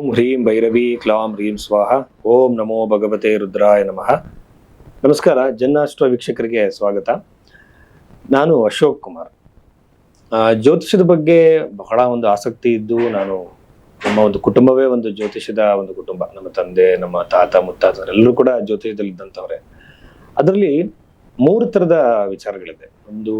ಓಂ ಹ್ರೀಂ ಭೈರವಿ ಕ್ಲಾಂ ಹ್ರೀಂ ಸ್ವಾಹ. ಓಂ ನಮೋ ಭಗವತೆ ರುದ್ರಾಯ ನಮಃ. ನಮಸ್ಕಾರ, ಜನ್ನಾಸ್ಟ್ರೋ ವೀಕ್ಷಕರಿಗೆ ಸ್ವಾಗತ. ನಾನು ಅಶೋಕ್ ಕುಮಾರ್. ಜ್ಯೋತಿಷದ ಬಗ್ಗೆ ಬಹಳ ಒಂದು ಆಸಕ್ತಿ ಇದ್ದು, ನಮ್ಮ ಒಂದು ಕುಟುಂಬವೇ ಒಂದು ಜ್ಯೋತಿಷದ ಒಂದು ಕುಟುಂಬ. ನಮ್ಮ ತಂದೆ, ನಮ್ಮ ತಾತ, ಮುತ್ತಾತರೆಲ್ಲರೂ ಕೂಡ ಜ್ಯೋತಿಷದಲ್ಲಿ ಇದ್ದಂಥವ್ರೆ. ಅದರಲ್ಲಿ 3 ಥರದ ವಿಚಾರಗಳಿದೆ. ಒಂದು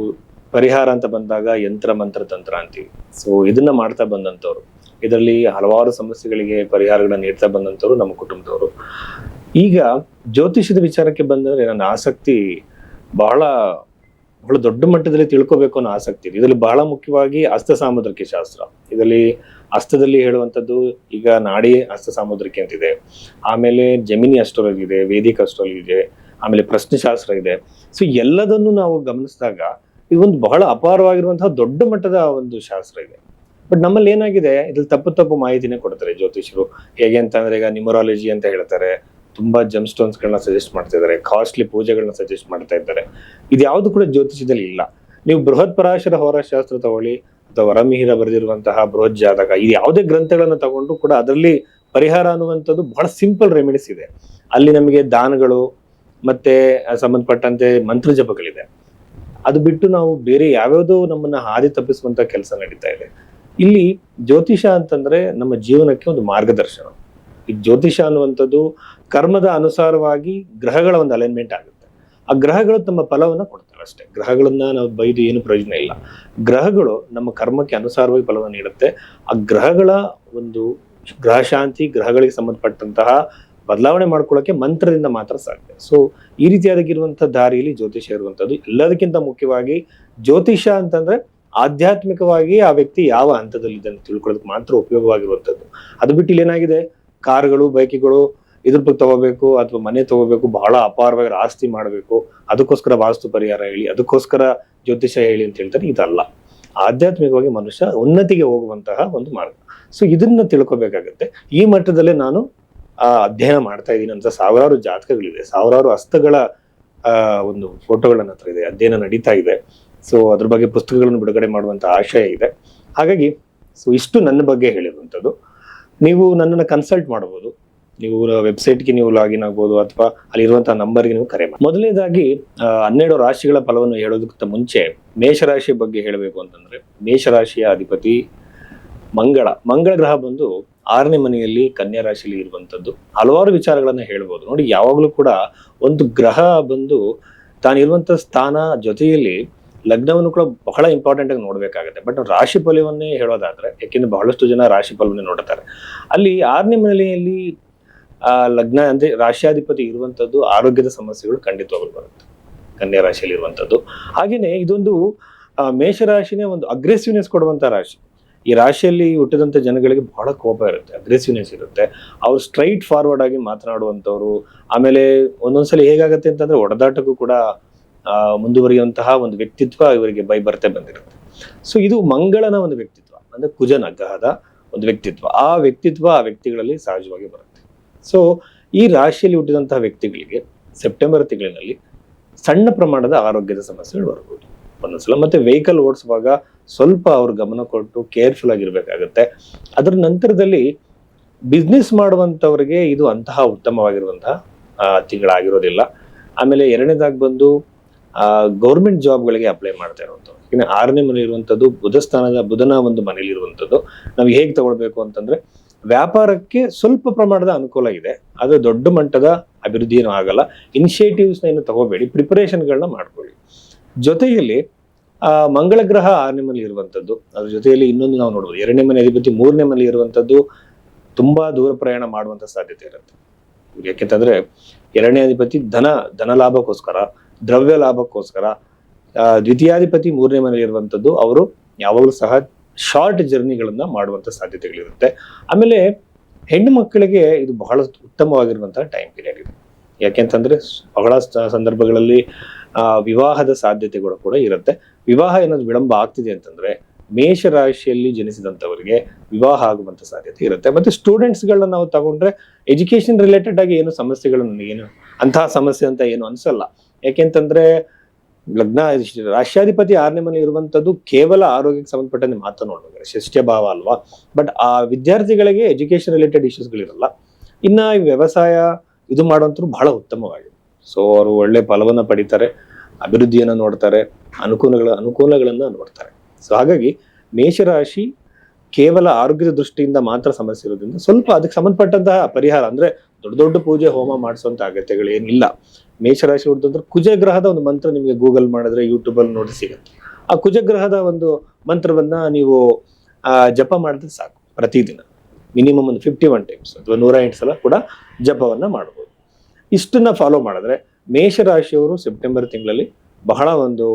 ಪರಿಹಾರ ಅಂತ ಬಂದಾಗ ಯಂತ್ರ ಮಂತ್ರ ತಂತ್ರ ಅಂತೀವಿ. ಸೊ ಇದನ್ನ ಮಾಡ್ತಾ ಬಂದಂಥವ್ರು, ಇದರಲ್ಲಿ ಹಲವಾರು ಸಮಸ್ಯೆಗಳಿಗೆ ಪರಿಹಾರಗಳನ್ನ ನೀಡ್ತಾ ಬಂದಂಥವ್ರು ನಮ್ಮ ಕುಟುಂಬದವರು. ಈಗ ಜ್ಯೋತಿಷದ ವಿಚಾರಕ್ಕೆ ಬಂದರೆ ನನ್ನ ಆಸಕ್ತಿ ಬಹಳ ಬಹಳ ದೊಡ್ಡ ಮಟ್ಟದಲ್ಲಿ ತಿಳ್ಕೊಬೇಕು ಅನ್ನೋ ಆಸಕ್ತಿ ಇದೆ. ಇದರಲ್ಲಿ ಬಹಳ ಮುಖ್ಯವಾಗಿ ಹಸ್ತ ಸಾಮುದ್ರಿಕೆ ಶಾಸ್ತ್ರ. ಇದರಲ್ಲಿ ಹಸ್ತದಲ್ಲಿ ಹೇಳುವಂಥದ್ದು, ಈಗ ನಾಡಿ ಹಸ್ತ ಸಾಮುದ್ರಿಕೆ ಅಂತಿದೆ, ಆಮೇಲೆ ಜಮಿನಿ ಅಸ್ಟ್ರಾಲಜಿ ಇದೆ, ವೇದಿಕ ಅಸ್ಟ್ರಾಲಜಿ ಇದೆ, ಆಮೇಲೆ ಪ್ರಶ್ನೆಶಾಸ್ತ್ರ ಇದೆ. ಸೊ ಎಲ್ಲದನ್ನು ನಾವು ಗಮನಿಸಿದಾಗ ಇದೊಂದು ಬಹಳ ಅಪಾರವಾಗಿರುವಂತಹ ದೊಡ್ಡ ಮಟ್ಟದ ಒಂದು ಶಾಸ್ತ್ರ ಇದೆ. ಬಟ್ ನಮ್ಮಲ್ಲಿ ಏನಾಗಿದೆ, ಇದ್ರಲ್ಲಿ ತಪ್ಪು ಮಾಹಿತಿನೇ ಕೊಡ್ತಾರೆ ಜ್ಯೋತಿಷರು. ಹೇಗೆ ಅಂತಂದ್ರೆ, ಈಗ ನ್ಯೂಮರಾಲಜಿ ಅಂತ ಹೇಳ್ತಾರೆ, ತುಂಬಾ ಜಮ್ ಸ್ಟೋನ್ಸ್ ಗಳನ್ನ ಸಜೆಸ್ಟ್ ಮಾಡ್ತಾ ಇದ್ದಾರೆ, ಕಾಸ್ಟ್ಲಿ ಪೂಜೆಗಳನ್ನ ಸಜೆಸ್ಟ್ ಮಾಡ್ತಾ ಇದ್ದಾರೆ. ಇದ್ಯಾವುದು ಕೂಡ ಜ್ಯೋತಿಷದಲ್ಲಿ ಇಲ್ಲ. ನೀವು ಬೃಹತ್ ಪರಾಶರ ಹೋರಾಶಾಸ್ತ್ರ ತಗೊಳ್ಳಿ, ಅಥವಾ ವರಮಿಹಿರ ಬರೆದಿರುವಂತಹ ಬೃಹತ್ ಜಾತಕ, ಇದು ಯಾವುದೇ ಗ್ರಂಥಗಳನ್ನ ತಗೊಂಡು ಕೂಡ ಅದರಲ್ಲಿ ಪರಿಹಾರ ಅನ್ನುವಂಥದ್ದು ಬಹಳ ಸಿಂಪಲ್ ರೆಮಿಡೀಸ್ ಇದೆ. ಅಲ್ಲಿ ನಮಗೆ ದಾನಗಳು ಮತ್ತೆ ಸಂಬಂಧಪಟ್ಟಂತೆ ಮಂತ್ರ ಜಪಗಳಿದೆ. ಅದು ಬಿಟ್ಟು ನಾವು ಬೇರೆ ಯಾವ್ಯಾವುದೋ ನಮ್ಮನ್ನ ಹಾದಿ ತಪ್ಪಿಸುವಂತ ಕೆಲಸ ನಡೀತಾ ಇದೆ. ಇಲ್ಲಿ ಜ್ಯೋತಿಷ ಅಂತಂದ್ರೆ ನಮ್ಮ ಜೀವನಕ್ಕೆ ಒಂದು ಮಾರ್ಗದರ್ಶನ. ಈ ಜ್ಯೋತಿಷ ಅನ್ನುವಂಥದ್ದು ಕರ್ಮದ ಅನುಸಾರವಾಗಿ ಗ್ರಹಗಳ ಒಂದು ಅಲೈನ್ಮೆಂಟ್ ಆಗುತ್ತೆ. ಆ ಗ್ರಹಗಳು ತಮ್ಮ ಫಲವನ್ನ ಕೊಡ್ತವೆ ಅಷ್ಟೇ. ಗ್ರಹಗಳನ್ನ ನಾವು ಬೈದು ಏನು ಪ್ರಯೋಜನ ಇಲ್ಲ. ಗ್ರಹಗಳು ನಮ್ಮ ಕರ್ಮಕ್ಕೆ ಅನುಸಾರವಾಗಿ ಫಲವನ್ನು ನೀಡುತ್ತೆ. ಆ ಗ್ರಹಗಳ ಒಂದು ಗ್ರಹ ಶಾಂತಿ, ಗ್ರಹಗಳಿಗೆ ಸಂಬಂಧಪಟ್ಟಂತಹ ಬದಲಾವಣೆ ಮಾಡ್ಕೊಳ್ಳೋಕೆ ಮಂತ್ರದಿಂದ ಮಾತ್ರ ಸಾಧ್ಯ. ಸೊ ಈ ರೀತಿಯಾಗಿರುವಂತಹ ದಾರಿಯಲ್ಲಿ ಜ್ಯೋತಿಷ ಇರುವಂಥದ್ದು. ಎಲ್ಲದಕ್ಕಿಂತ ಮುಖ್ಯವಾಗಿ ಜ್ಯೋತಿಷ ಅಂತಂದ್ರೆ ಆಧ್ಯಾತ್ಮಿಕವಾಗಿ ಆ ವ್ಯಕ್ತಿ ಯಾವ ಹಂತದಲ್ಲಿ ಇದೆ ಅಂತ ತಿಳ್ಕೊಳ್ಳೋದಕ್ಕೆ ಮಾತ್ರ ಉಪಯೋಗವಾಗಿರುವಂಥದ್ದು. ಅದು ಬಿಟ್ಟು ಇಲ್ಲಿ ಏನಾಗಿದೆ, ಕಾರ್ಗಳು, ಬೈಕ್ಗಳು ಇದ್ರ ಬಗ್ಗೆ ತಗೋಬೇಕು ಅಥವಾ ಮನೆ ತಗೋಬೇಕು, ಬಹಳ ಅಪಾರವಾಗಿ ಆಸ್ತಿ ಮಾಡಬೇಕು, ಅದಕ್ಕೋಸ್ಕರ ವಾಸ್ತು ಪರಿಹಾರ ಹೇಳಿ, ಅದಕ್ಕೋಸ್ಕರ ಜ್ಯೋತಿಷ ಹೇಳಿ ಅಂತ ಹೇಳ್ತಾರೆ. ಇದಲ್ಲ. ಆಧ್ಯಾತ್ಮಿಕವಾಗಿ ಮನುಷ್ಯ ಉನ್ನತಿಗೆ ಹೋಗುವಂತಹ ಒಂದು ಮಾರ್ಗ. ಸೊ ಇದನ್ನ ತಿಳ್ಕೊಬೇಕಾಗತ್ತೆ. ಈ ಮಟ್ಟದಲ್ಲೇ ನಾನು ಅಧ್ಯಯನ ಮಾಡ್ತಾ ಇದ್ದೀನಿ ಅಂತ ಸಾವಿರಾರು ಜಾತಕಗಳಿದೆ, ಸಾವಿರಾರು ಹಸ್ತಗಳ ಒಂದು ಫೋಟೋಗಳ ನನ್ನ ಹತ್ರ ಇದೆ, ಅಧ್ಯಯನ ನಡೀತಾ ಇದೆ. ಸೊ ಅದ್ರ ಬಗ್ಗೆ ಪುಸ್ತಕಗಳನ್ನು ಬಿಡುಗಡೆ ಮಾಡುವಂತ ಆಶಯ ಇದೆ. ಹಾಗಾಗಿ ಇಷ್ಟು ನನ್ನ ಬಗ್ಗೆ ಹೇಳಿರುವಂಥದ್ದು. ನೀವು ನನ್ನನ್ನು ಕನ್ಸಲ್ಟ್ ಮಾಡಬಹುದು. ನೀವು ವೆಬ್ಸೈಟ್ಗೆ ನೀವು ಲಾಗಿನ್ ಆಗ್ಬೋದು, ಅಥವಾ ಅಲ್ಲಿರುವಂತಹ ನಂಬರ್ಗೆ ನೀವು ಕರೆ ಮಾಡಿ. ಮೊದಲನೇದಾಗಿ 12 ರಾಶಿಗಳ ಫಲವನ್ನು ಹೇಳೋದಕ್ಕಿಂತ ಮುಂಚೆ ಮೇಷರಾಶಿ ಬಗ್ಗೆ ಹೇಳಬೇಕು ಅಂತಂದ್ರೆ, ಮೇಷರಾಶಿಯ ಅಧಿಪತಿ ಮಂಗಳ ಗ್ರಹ ಬಂದು 6ನೇ ಮನೆಯಲ್ಲಿ ಕನ್ಯಾ ರಾಶಿಯಲ್ಲಿ ಇರುವಂತದ್ದು. ಹಲವಾರು ವಿಚಾರಗಳನ್ನ ಹೇಳ್ಬೋದು. ನೋಡಿ, ಯಾವಾಗ್ಲೂ ಕೂಡ ಒಂದು ಗ್ರಹ ಬಂದು ತಾನಿರುವಂತ ಸ್ಥಾನ ಜೊತೆಯಲ್ಲಿ ಲಗ್ನವನ್ನು ಕೂಡ ಬಹಳ ಇಂಪಾರ್ಟೆಂಟ್ ಆಗಿ ನೋಡ್ಬೇಕಾಗತ್ತೆ. ಬಟ್ ರಾಶಿ ಫಲವನ್ನೇ ಹೇಳೋದಾದ್ರೆ, ಯಾಕೆಂದ್ರೆ ಬಹಳಷ್ಟು ಜನ ರಾಶಿ ಫಲವನ್ನೇ ನೋಡ್ತಾರೆ. ಅಲ್ಲಿ 6ನೇ ಮನೆಯಲ್ಲಿ ಲಗ್ನ ಅಂದ್ರೆ ರಾಶಿಯಾಧಿಪತಿ ಇರುವಂತದ್ದು, ಆರೋಗ್ಯದ ಸಮಸ್ಯೆಗಳು ಖಂಡಿತವಾಗ್ಲೂ ಬರುತ್ತೆ ಕನ್ಯಾ ರಾಶಿಯಲ್ಲಿ ಇರುವಂತದ್ದು. ಹಾಗೇನೆ ಇದೊಂದು ಮೇಷರಾಶಿನೇ ಒಂದು ಅಗ್ರೆಸಿವ್ನೆಸ್ ಕೊಡುವಂತ ರಾಶಿ. ಈ ರಾಶಿಯಲ್ಲಿ ಹುಟ್ಟಿದಂತ ಜನಗಳಿಗೆ ಬಹಳ ಕೋಪ ಇರುತ್ತೆ, ಅಗ್ರೆಸಿವ್ನೆಸ್ ಇರುತ್ತೆ. ಅವ್ರು ಸ್ಟ್ರೈಟ್ ಫಾರ್ವರ್ಡ್ ಆಗಿ ಮಾತನಾಡುವಂತವ್ರು. ಆಮೇಲೆ ಒಂದೊಂದ್ಸಲಿ ಹೇಗಾಗತ್ತೆ ಅಂತಂದ್ರೆ, ಒಡೆದಾಟಕ್ಕೂ ಕೂಡ ಮುಂದುವರಿಯುವಂತಹ ಒಂದು ವ್ಯಕ್ತಿತ್ವ ಇವರಿಗೆ ಬರ್ತೆ ಬಂದಿರುತ್ತೆ. ಸೊ ಇದು ಮಂಗಳನ ಒಂದು ವ್ಯಕ್ತಿತ್ವ, ಅಂದ್ರೆ ಕುಜನ ಗ್ರಹದ ಒಂದು ವ್ಯಕ್ತಿತ್ವ. ಆ ವ್ಯಕ್ತಿಗಳಲ್ಲಿ ಸಹಜವಾಗಿ ಬರುತ್ತೆ. ಸೊ ಈ ರಾಶಿಯಲ್ಲಿ ಹುಟ್ಟಿದಂತಹ ವ್ಯಕ್ತಿಗಳಿಗೆ ಸೆಪ್ಟೆಂಬರ್ ತಿಂಗಳಿನಲ್ಲಿ ಸಣ್ಣ ಪ್ರಮಾಣದ ಆರೋಗ್ಯದ ಸಮಸ್ಯೆಗಳು ಬರ್ಬೋದು ಒಂದೊಂದ್ಸಲ. ಮತ್ತೆ ವೆಹಿಕಲ್ ಓಡಿಸುವಾಗ ಸ್ವಲ್ಪ ಅವ್ರ ಗಮನ ಕೊಟ್ಟು ಕೇರ್ಫುಲ್ ಆಗಿರ್ಬೇಕಾಗತ್ತೆ. ಅದರ ನಂತರದಲ್ಲಿ ಬಿಸ್ನೆಸ್ ಮಾಡುವಂತವ್ರಿಗೆ ಇದು ಅಂತಹ ಉತ್ತಮವಾಗಿರುವಂತಹ ತಿಂಗಳಾಗಿರೋದಿಲ್ಲ. ಆಮೇಲೆ ಎರಡನೇದಾಗಿ ಬಂದು ಗೌರ್ಮೆಂಟ್ ಜಾಬ್ಗಳಿಗೆ ಅಪ್ಲೈ ಮಾಡ್ತಾ ಇರುವಂಥದ್ದು. ಇನ್ನು 6ನೇ ಮನೆ ಇರುವಂಥದ್ದು ಬುಧನ ಒಂದು ಮನೇಲಿ ಇರುವಂಥದ್ದು. ನಾವು ಹೇಗೆ ತಗೊಳ್ಬೇಕು ಅಂತಂದ್ರೆ, ವ್ಯಾಪಾರಕ್ಕೆ ಸ್ವಲ್ಪ ಪ್ರಮಾಣದ ಅನುಕೂಲ ಇದೆ, ಅದು ದೊಡ್ಡ ಮಟ್ಟದ ಅಭಿವೃದ್ಧಿ ಏನೂ ಆಗಲ್ಲ. ಇನಿಷಿಯೇಟಿವ್ಸ್ನ ಏನು ತಗೋಬೇಡಿ, ಪ್ರಿಪರೇಷನ್ಗಳನ್ನ ಮಾಡ್ಕೊಳ್ಳಿ. ಜೊತೆಯಲ್ಲಿ ಮಂಗಳ ಗ್ರಹ 6ನೇ ಮನೆ ಇರುವಂಥದ್ದು. ಅದ್ರ ಜೊತೆಯಲ್ಲಿ ಇನ್ನೊಂದು ನಾವು ನೋಡ್ಬೋದು, 2ನೇ ಮನೆ ಅಧಿಪತಿ 3ನೇ ಮನೆ ಇರುವಂಥದ್ದು. ತುಂಬಾ ದೂರ ಪ್ರಯಾಣ ಮಾಡುವಂತ ಸಾಧ್ಯತೆ ಇರುತ್ತೆ. ಯಾಕೆಂತಂದ್ರೆ 2ನೇ ಅಧಿಪತಿ ಧನ ಲಾಭಕ್ಕೋಸ್ಕರ, ದ್ರವ್ಯ ಲಾಭಕ್ಕೋಸ್ಕರ, ದ್ವಿತೀಯಾಧಿಪತಿ 3ನೇ ಮನೆಯಲ್ಲಿ ಇರುವಂಥದ್ದು. ಅವರು ಯಾವಾಗಲೂ ಸಹ ಶಾರ್ಟ್ ಜರ್ನಿಗಳನ್ನ ಮಾಡುವಂತ ಸಾಧ್ಯತೆಗಳಿರುತ್ತೆ. ಆಮೇಲೆ ಹೆಣ್ಣು ಮಕ್ಕಳಿಗೆ ಇದು ಬಹಳ ಉತ್ತಮವಾಗಿರುವಂತಹ ಟೈಮ್ ಪೀರಿಯಡ್ ಇದೆ. ಯಾಕೆಂತಂದ್ರೆ ಬಹಳ ಸಂದರ್ಭಗಳಲ್ಲಿ ವಿವಾಹದ ಸಾಧ್ಯತೆಗಳು ಕೂಡ ಇರುತ್ತೆ. ವಿವಾಹ ಏನಾದ್ರು ವಿಳಂಬ ಆಗ್ತಿದೆ ಅಂತಂದ್ರೆ, ಮೇಷರಾಶಿಯಲ್ಲಿ ಜನಿಸಿದಂಥವರಿಗೆ ವಿವಾಹ ಆಗುವಂತ ಸಾಧ್ಯತೆ ಇರುತ್ತೆ. ಮತ್ತೆ ಸ್ಟೂಡೆಂಟ್ಸ್ಗಳನ್ನ ನಾವು ತಗೊಂಡ್ರೆ, ಎಜುಕೇಶನ್ ರಿಲೇಟೆಡ್ ಆಗಿ ಏನು ಸಮಸ್ಯೆಗಳು ನನಗೇನು ಅಂತಹ ಸಮಸ್ಯೆ ಅಂತ ಏನು ಅನ್ಸಲ್ಲ. ಯಾಕೆಂತಂದ್ರೆ ಲಗ್ನ ರಾಷ್ಟ್ರಾಧಿಪತಿ 6ನೇ ಮನೆ ಇರುವಂತದ್ದು ಕೇವಲ ಆರೋಗ್ಯಕ್ಕೆ ಸಂಬಂಧಪಟ್ಟಂತೆ ಮಾತ್ರ ನೋಡ್ಬೇಕು, ಷಷ್ಠ್ಯ ಭಾವ ಅಲ್ವಾ. ಬಟ್ ಆ ವಿದ್ಯಾರ್ಥಿಗಳಿಗೆ ಎಜುಕೇಶನ್ ರಿಲೇಟೆಡ್ ಇಶ್ಯೂಸ್ಗಳಿರಲ್ಲ. ಇನ್ನ ಈ ವ್ಯವಸಾಯ ಇದು ಮಾಡುವಂತರು ಬಹಳ ಉತ್ತಮವಾಗಿದೆ. ಸೊ ಅವರು ಒಳ್ಳೆ ಫಲವನ್ನ ಪಡಿತಾರೆ, ಅಭಿವೃದ್ಧಿಯನ್ನ ನೋಡ್ತಾರೆ, ಅನುಕೂಲಗಳನ್ನ ನೋಡ್ತಾರೆ. ಸೊ ಹಾಗಾಗಿ ಮೇಷರಾಶಿ ಕೇವಲ ಆರೋಗ್ಯದ ದೃಷ್ಟಿಯಿಂದ ಮಾತ್ರ ಸಮಸ್ಯೆ ಇರೋದ್ರಿಂದ ಸ್ವಲ್ಪ ಅದಕ್ಕೆ ಸಂಬಂಧಪಟ್ಟಂತಹ ಪರಿಹಾರ ಅಂದ್ರೆ ದೊಡ್ಡ ದೊಡ್ಡ ಪೂಜೆ ಹೋಮ ಮಾಡಿಸುವಂತ ಅಗತ್ಯಗಳು ಏನಿಲ್ಲ. ಮೇಷರಾಶಿ ಹುಟ್ಟಿದ್ರೆ ಕುಜಗ್ರಹದ ಒಂದು ಮಂತ್ರ ನಿಮಗೆ ಗೂಗಲ್ ಮಾಡಿದ್ರೆ ಯೂಟ್ಯೂಬ್ ಅಲ್ಲಿ ನೋಡಿ ಸಿಗುತ್ತೆ. ಆ ಕುಜಗ್ರಹದ ಒಂದು ಮಂತ್ರವನ್ನ ನೀವು ಜಪ ಮಾಡಿದ್ರೆ ಸಾಕು. ಪ್ರತಿದಿನ ಮಿನಿಮಮ್ ಒಂದು 51 ಟೈಮ್ಸ್ ಅಥವಾ 108 ಸಲ ಕೂಡ ಜಪವನ್ನ ಮಾಡಬಹುದು. ಇಷ್ಟನ್ನ ಫಾಲೋ ಮಾಡಿದ್ರೆ ಮೇಷರಾಶಿಯವರು ಸೆಪ್ಟೆಂಬರ್ ತಿಂಗಳಲ್ಲಿ ಬಹಳ ಒಂದು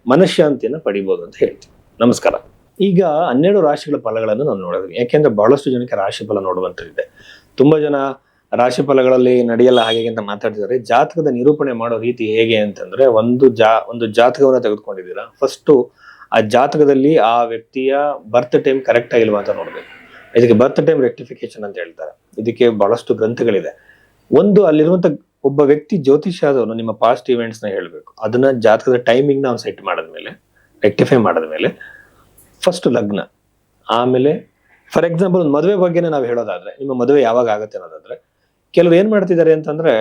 ಮನಃಶಾಂತಿಯನ್ನ ಪಡಿಬಹುದು ಅಂತ ಹೇಳ್ತೀವಿ. ನಮಸ್ಕಾರ. ಈಗ 12 ರಾಶಿಗಳ ಫಲಗಳನ್ನು ನಾವು ನೋಡಿದ್ವಿ. ಯಾಕೆಂದ್ರೆ ಬಹಳಷ್ಟು ಜನಕ್ಕೆ ರಾಶಿ ಫಲ ನೋಡುವಂತದ್ದಿದೆ. ತುಂಬಾ ಜನ ರಾಶಿ ಫಲಗಳಲ್ಲಿ ನಡೆಯಲ್ಲ ಹಾಗೆ ಅಂತ ಮಾತಾಡ್ತಿದ್ದಾರೆ. ಜಾತಕದ ನಿರೂಪಣೆ ಮಾಡೋ ರೀತಿ ಹೇಗೆ ಅಂತಂದ್ರೆ, ಒಂದು ಜಾತಕವನ್ನ ತೆಗೆದುಕೊಂಡಿದ್ದೀರಾ, ಫಸ್ಟ್ ಆ ಜಾತಕದಲ್ಲಿ ಆ ವ್ಯಕ್ತಿಯ ಬರ್ತ್ ಟೈಮ್ ಕರೆಕ್ಟ್ ಆಗಿಲ್ವಾ ಅಂತ ನೋಡ್ಬೇಕು. ಇದಕ್ಕೆ ಬರ್ತ್ ಟೈಮ್ ರೆಕ್ಟಿಫಿಕೇಶನ್ ಅಂತ ಹೇಳ್ತಾರೆ. ಇದಕ್ಕೆ ಬಹಳಷ್ಟು ಗ್ರಂಥಗಳಿದೆ. ಅಲ್ಲಿರುವಂತ ಒಬ್ಬ ವ್ಯಕ್ತಿ ಜ್ಯೋತಿಷ್ಯದವನು ನಿಮ್ಮ ಪಾಸ್ಟ್ ಇವೆಂಟ್ಸ್ ನ ಹೇಳ್ಬೇಕು. ಅದನ್ನ ಜಾತಕದ ಟೈಮಿಂಗ್ ನಾವು ಸೆಟ್ ಮಾಡಿದ್ಮೇಲೆ, ರೆಕ್ಟಿಫೈ ಮಾಡಿದ್ಮೇಲೆ ಫಸ್ಟ್ ಲಗ್ನ, ಆಮೇಲೆ ಫಾರ್ ಎಕ್ಸಾಂಪಲ್ ಒಂದು ಮದುವೆ ಬಗ್ಗೆನೇ ನಾವು ಹೇಳೋದಾದ್ರೆ, ನಿಮ್ಮ ಮದುವೆ ಯಾವಾಗ ಆಗುತ್ತೆ ಅನ್ನೋದಾದ್ರೆ, ಕೆಲವರು ಏನ್ ಮಾಡ್ತಿದ್ದಾರೆ ಅಂತಂದ್ರೆ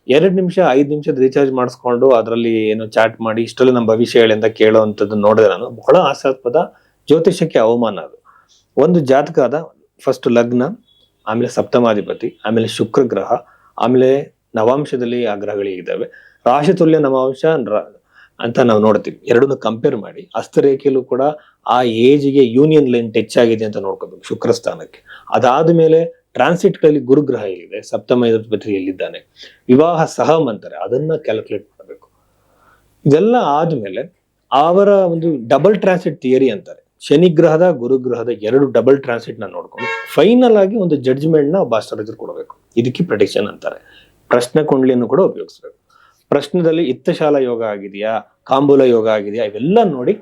2 ನಿಮಿಷ 5 ನಿಮಿಷದ ರೀಚಾರ್ಜ್ ಮಾಡಿಸ್ಕೊಂಡು ಅದರಲ್ಲಿ ಏನು ಚಾಟ್ ಮಾಡಿ ಇಷ್ಟರಲ್ಲಿ ನಮ್ಮ ಭವಿಷ್ಯ ಹೇಳಿ ಅಂತ ಕೇಳೋವಂಥದ್ದು ನೋಡಿದ್ರೆ ನಾನು ಬಹಳ ಹಾಸ್ಯಾಸ್ಪದ, ಜ್ಯೋತಿಷಕ್ಕೆ ಅವಮಾನ ಅದು. ಒಂದು ಜಾತಕದ ಫಸ್ಟ್ ಲಗ್ನ, ಆಮೇಲೆ ಸಪ್ತಮಾಧಿಪತಿ, ಆಮೇಲೆ ಶುಕ್ರ ಗ್ರಹ, ಆಮೇಲೆ ನವಾಂಶದಲ್ಲಿ ಆ ಗ್ರಹಗಳಿದ್ದಾವೆ, ರಾಶಿ ತುಲ್ಯ ನವಾಂಶ ಅಂತ ನಾವು ನೋಡ್ತೀವಿ. ಎರಡನ್ನು ಕಂಪೇರ್ ಮಾಡಿ ಹಸ್ತರೇಖೆಯಲ್ಲೂ ಕೂಡ ಆ ಏಜ್ಗೆ ಯೂನಿಯನ್ ಲೈನ್ ಟಚ್ ಆಗಿದೆ ಅಂತ ನೋಡ್ಕೋಬೇಕು ಶುಕ್ರ ಸ್ಥಾನಕ್ಕೆ. ಅದಾದ್ಮೇಲೆ ಟ್ರಾನ್ಸಿಟ್ ಗಳಲ್ಲಿ ಗುರುಗ್ರಹ ಎಲ್ಲಿದೆ, ಸಪ್ತಮಾಧಿಪತಿ ಎಲ್ಲಿದ್ದಾನೆ, ವಿವಾಹ ಸಹಮ್ ಅಂತಾರೆ, ಅದನ್ನ ಕ್ಯಾಲ್ಕುಲೇಟ್ ಮಾಡಬೇಕು. ಇದೆಲ್ಲ ಆದ್ಮೇಲೆ ಅವರ ಒಂದು ಡಬಲ್ ಟ್ರಾನ್ಸಿಟ್ ಥಿಯರಿ ಅಂತಾರೆ. ಶನಿ ಗ್ರಹದ ಗುರುಗ್ರಹದ 2 ಡಬಲ್ ಟ್ರಾನ್ಸಿಟ್ ನ ನೋಡ್ಕೊಂಡು ಫೈನಲ್ ಆಗಿ ಒಂದು ಜಡ್ಜ್ಮೆಂಟ್ ನ ಅಸ್ಟ್ರಾಲಜರ್ ಕೊಡಬೇಕು. ಇದಕ್ಕೆ ಪ್ರೆಡಿಕ್ಷನ್ ಅಂತಾರೆ. ಪ್ರಶ್ನೆ ಕುಂಡ್ಲಿಯನ್ನು ಕೂಡ ಉಪಯೋಗಿಸ್ಬೇಕು. ಪ್ರಶ್ನೆದಲ್ಲಿ ಇತ್ತಶಾಲ ಯೋಗ ಆಗಿದೆಯಾ, ಕಾಂಬೂಲ ಯೋಗ ಆಗಿದೆಯಾ, ಇವೆಲ್ಲ ನೋಡಿ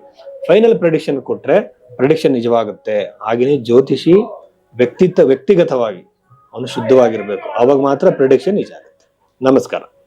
ಫೈನಲ್ ಪ್ರೆಡಿಕ್ಷನ್ ಕೊಟ್ರೆ ಪ್ರೆಡಿಕ್ಷನ್ ನಿಜವಾಗುತ್ತೆ. ಹಾಗೆಯೇ ಜ್ಯೋತಿಷಿ ವ್ಯಕ್ತಿಗತವಾಗಿ ಅವನು ಶುದ್ಧವಾಗಿರ್ಬೇಕು, ಅವಾಗ ಮಾತ್ರ ಪ್ರೆಡಿಕ್ಷನ್ ನಿಜ ಆಗುತ್ತೆ. ನಮಸ್ಕಾರ.